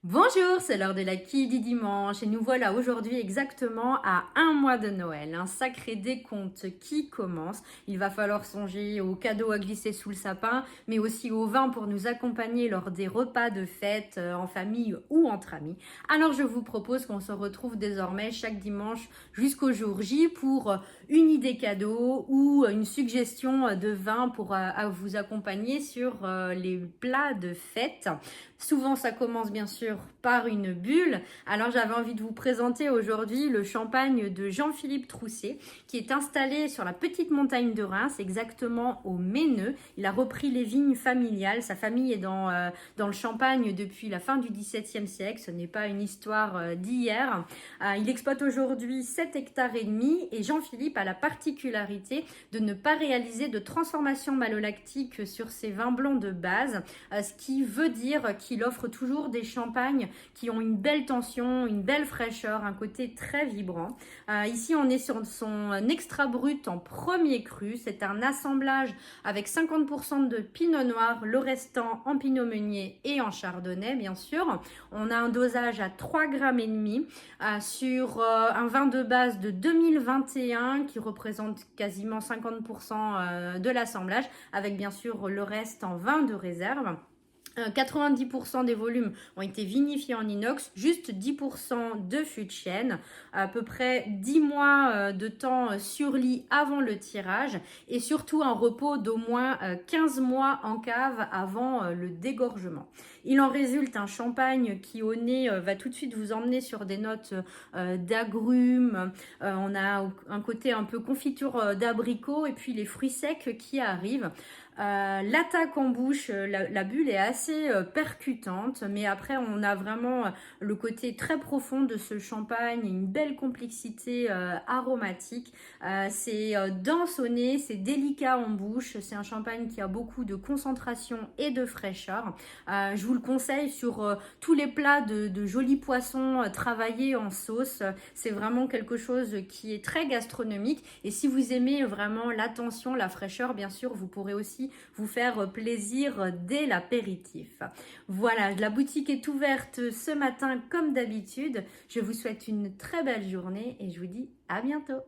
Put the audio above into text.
Bonjour, c'est l'heure de la quille du dimanche et nous voilà aujourd'hui exactement à un mois de Noël. Un sacré décompte qui commence. Il va falloir songer aux cadeaux à glisser sous le sapin, mais aussi au vin pour nous accompagner lors des repas de fête en famille ou entre amis. Alors je vous propose qu'on se retrouve désormais chaque dimanche jusqu'au jour J pour une idée cadeau ou une suggestion de vin pour vous accompagner sur les plats de fête. Souvent, ça commence bien sûr par une bulle. Alors, j'avais envie de vous présenter aujourd'hui le champagne de Jean-Philippe Trousset, qui est installé sur la petite montagne de Reims, exactement au Méneux. Il a repris les vignes familiales. Sa famille est dans le Champagne depuis la fin du XVIIe siècle. Ce n'est pas une histoire d'hier. Il exploite aujourd'hui 7 hectares et demi et Jean-Philippe a la particularité de ne pas réaliser de transformation malolactique sur ses vins blancs de base, ce qui veut dire qu'il offre toujours des champagnes qui ont une belle tension, une belle fraîcheur, un côté très vibrant. Ici, on est sur son extra brut en premier cru. C'est un assemblage avec 50% de pinot noir, le restant en pinot meunier et en chardonnay, bien sûr. On a un dosage à 3,5 grammes sur un vin de base de 2021 qui représente quasiment 50% de l'assemblage, avec bien sûr le reste en vin de réserve. 90% des volumes ont été vinifiés en inox, juste 10% de fût de chêne, à peu près 10 mois de temps sur lit avant le tirage et surtout un repos d'au moins 15 mois en cave avant le dégorgement. Il en résulte un champagne qui au nez va tout de suite vous emmener sur des notes d'agrumes, on a un côté un peu confiture d'abricot et puis les fruits secs qui arrivent. L'attaque en bouche, la bulle est assez percutante, mais après on a vraiment le côté très profond de ce champagne, une belle complexité aromatique. C'est dense au nez, c'est délicat en bouche, c'est un champagne qui a beaucoup de concentration et de fraîcheur. Je vous le conseille sur tous les plats de jolis poissons travaillés en sauce. C'est vraiment quelque chose qui est très gastronomique et si vous aimez vraiment l'attention, la fraîcheur, bien sûr, vous pourrez aussi vous faire plaisir dès l'apéritif. Voilà, la boutique est ouverte ce matin comme d'habitude. Je vous souhaite une très belle journée et je vous dis à bientôt.